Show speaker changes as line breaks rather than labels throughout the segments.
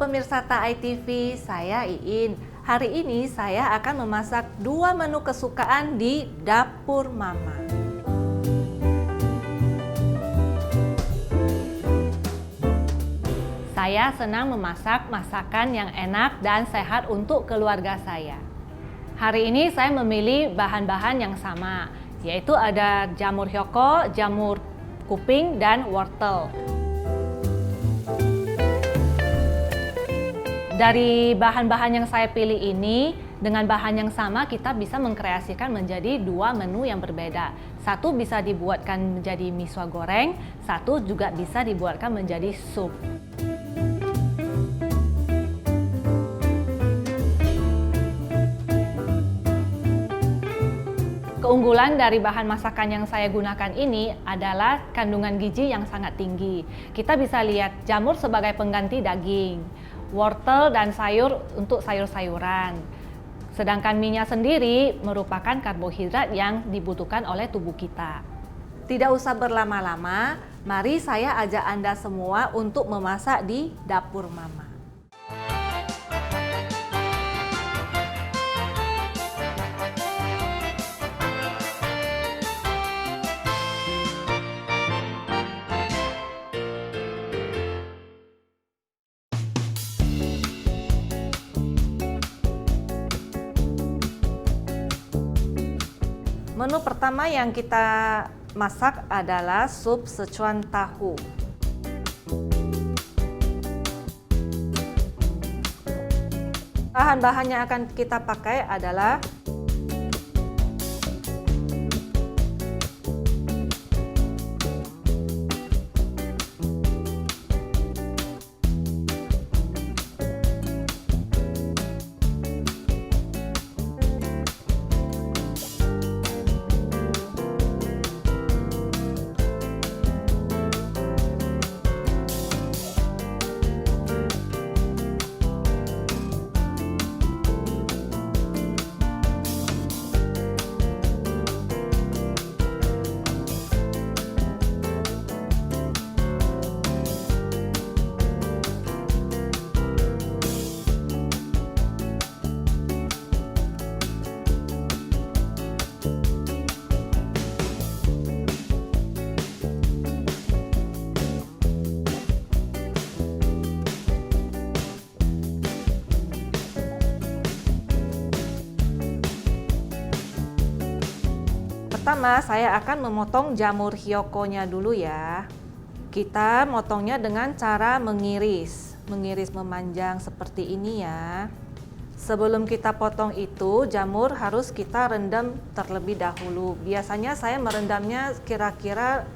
pemirsa TAI TV, saya Iin. Hari ini saya akan memasak 2 menu kesukaan di dapur Mama. Saya senang memasak masakan yang enak dan sehat untuk keluarga saya. Hari ini saya memilih bahan-bahan yang sama, yaitu ada jamur hyoko, jamur kuping, dan wortel. Dari bahan-bahan yang saya pilih ini, dengan bahan yang sama kita bisa mengkreasikan menjadi 2 menu yang berbeda. Satu bisa dibuatkan menjadi miswa goreng, satu juga bisa dibuatkan menjadi sup. Keunggulan dari bahan masakan yang saya gunakan ini adalah kandungan gizi yang sangat tinggi. Kita bisa lihat jamur sebagai pengganti daging, wortel dan sayur untuk sayur-sayuran. Sedangkan minyak sendiri merupakan karbohidrat yang dibutuhkan oleh tubuh kita. Tidak usah berlama-lama, mari saya ajak Anda semua untuk memasak di dapur Mama. Menu pertama yang kita masak adalah sup Szechuan tahu. Bahan-bahan yang akan kita pakai adalah pertama, saya akan memotong jamur hyokonya dulu ya. Kita motongnya dengan cara mengiris memanjang seperti ini ya. Sebelum kita potong itu, jamur harus kita rendam terlebih dahulu. Biasanya saya merendamnya kira-kira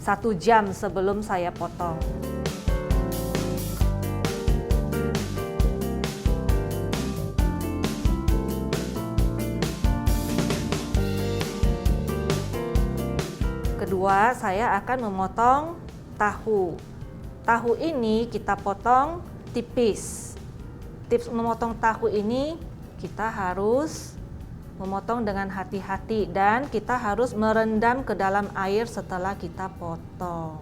1 jam sebelum saya potong. Kedua, saya akan memotong tahu. Tahu ini kita potong tipis. Tips memotong tahu ini kita harus memotong dengan hati-hati dan kita harus merendam ke dalam air setelah kita potong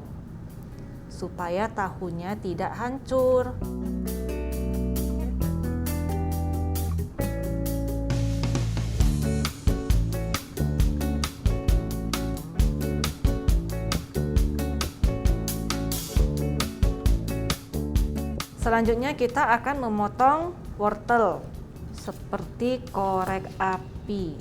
supaya tahunya tidak hancur. Selanjutnya kita akan memotong wortel seperti korek api.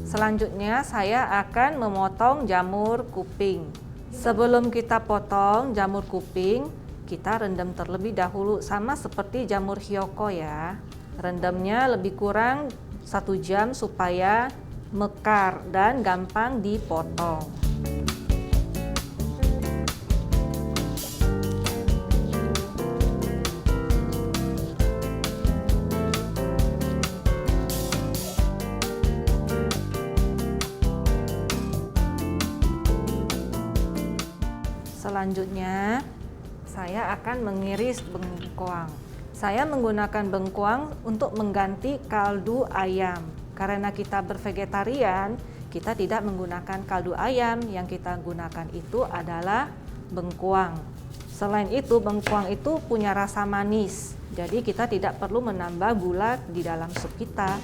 Selanjutnya saya akan memotong jamur kuping. Sebelum kita potong jamur kuping, kita rendam terlebih dahulu sama seperti jamur hyoko ya. Rendamnya lebih kurang 1 jam supaya mekar dan gampang dipotong. Selanjutnya saya akan mengiris bengkoang. Saya menggunakan bengkuang untuk mengganti kaldu ayam. Karena kita bervegetarian, kita tidak menggunakan kaldu ayam. Yang kita gunakan itu adalah bengkuang. Selain itu, bengkuang itu punya rasa manis. Jadi kita tidak perlu menambah gula di dalam sup kita.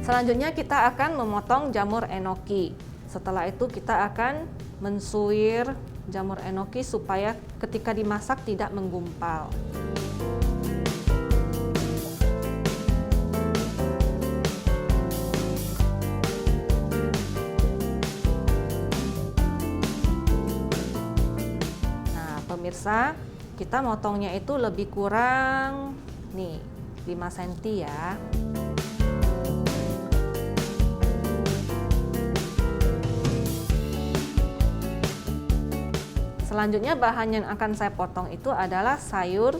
Selanjutnya kita akan memotong jamur enoki. Setelah itu kita akan mensuir jamur enoki supaya ketika dimasak tidak menggumpal. Nah, pemirsa, kita motongnya itu lebih kurang nih 5 cm ya. Selanjutnya bahan yang akan saya potong itu adalah sayur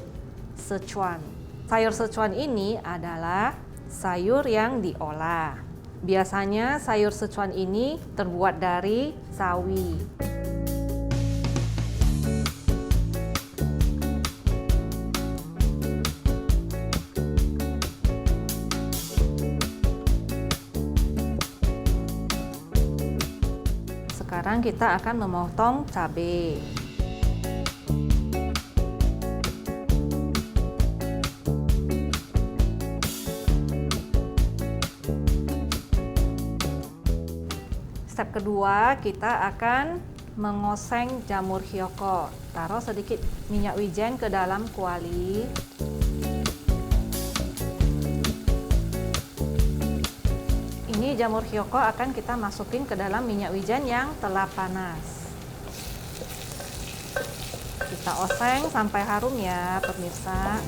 Sichuan. Sayur Sichuan ini adalah sayur yang diolah. Biasanya sayur Sichuan ini terbuat dari sawi. Sekarang kita akan memotong cabai. Step kedua, kita akan mengoseng jamur hyoko. Taruh sedikit minyak wijen ke dalam kuali. Ini jamur hyoko akan kita masukin ke dalam minyak wijen yang telah panas. Kita oseng sampai harum ya, pemirsa.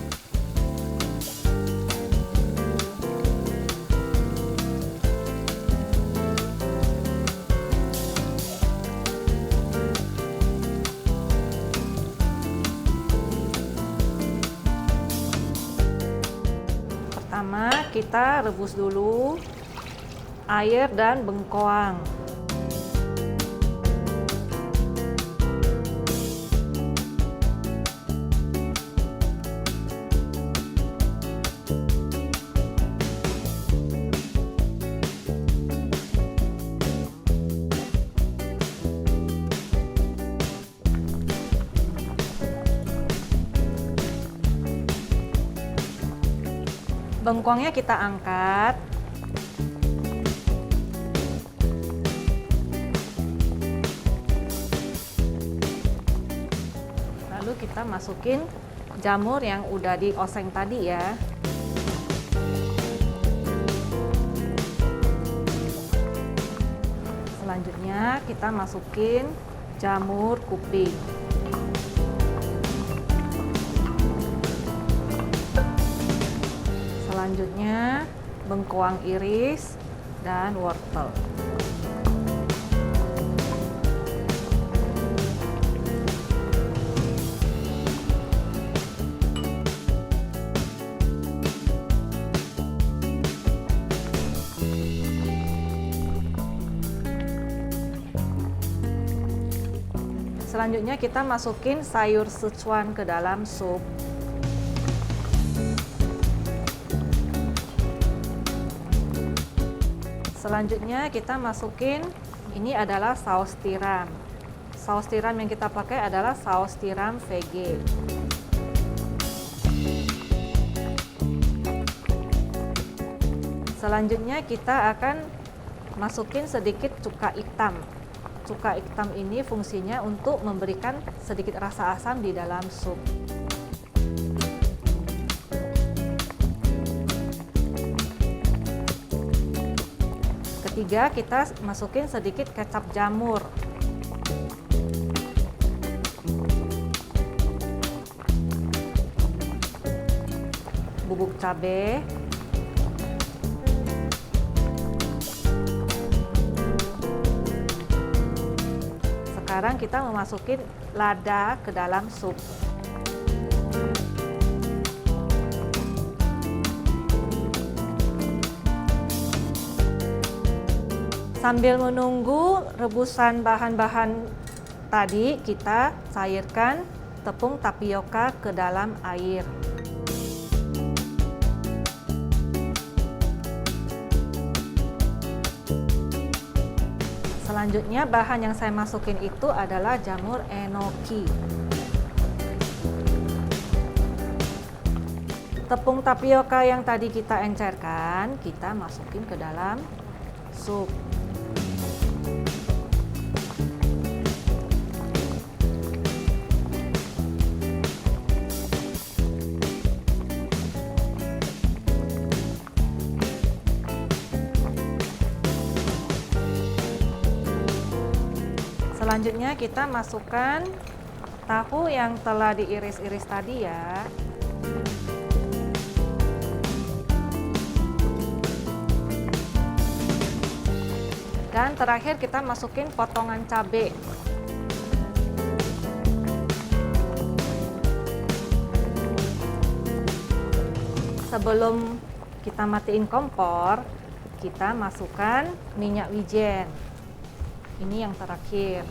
Pertama, kita rebus dulu air dan bengkoang. Bengkoangnya kita angkat. Lalu kita masukin jamur yang udah dioseng tadi ya. Selanjutnya kita masukin jamur kuping. Selanjutnya bengkoang iris dan wortel. Selanjutnya kita masukin sayur Sichuan ke dalam sup. Selanjutnya kita masukin, ini adalah saus tiram. Saus tiram yang kita pakai adalah saus tiram VG. Selanjutnya kita akan masukin sedikit cuka hitam. Cuka hitam ini fungsinya untuk memberikan sedikit rasa asam di dalam sup. Ketiga, kita masukin sedikit kecap jamur. Bubuk cabai. Sekarang kita memasukin lada ke dalam sup. Sambil menunggu rebusan bahan-bahan tadi, kita cairkan tepung tapioka ke dalam air. Selanjutnya bahan yang saya masukin itu adalah jamur enoki. Tepung tapioka yang tadi kita encerkan, kita masukin ke dalam sup. Selanjutnya kita masukkan tahu yang telah diiris-iris tadi ya. Dan terakhir kita masukin potongan cabai. Sebelum kita matiin kompor, kita masukkan minyak wijen. Ini yang terakhir.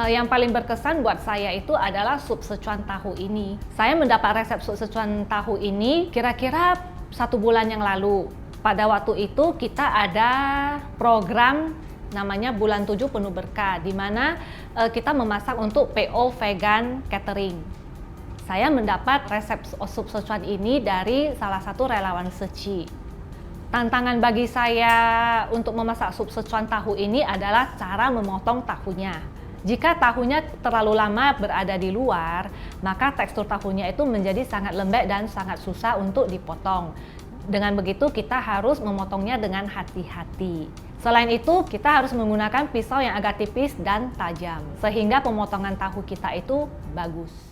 Yang paling berkesan buat saya itu adalah sup Szechuan tahu ini. Saya mendapat resep sup Szechuan tahu ini kira-kira 1 bulan yang lalu. Pada waktu itu kita ada program namanya Bulan 7 Penuh Berkah, di mana kita memasak untuk PO Vegan Catering. Saya mendapat resep sup Szechuan ini dari salah satu relawan Seci. Tantangan bagi saya untuk memasak sup Szechuan tahu ini adalah cara memotong tahunya. Jika tahunya terlalu lama berada di luar, maka tekstur tahunya itu menjadi sangat lembek dan sangat susah untuk dipotong. Dengan begitu kita harus memotongnya dengan hati-hati. Selain itu, kita harus menggunakan pisau yang agak tipis dan tajam, sehingga pemotongan tahu kita itu bagus.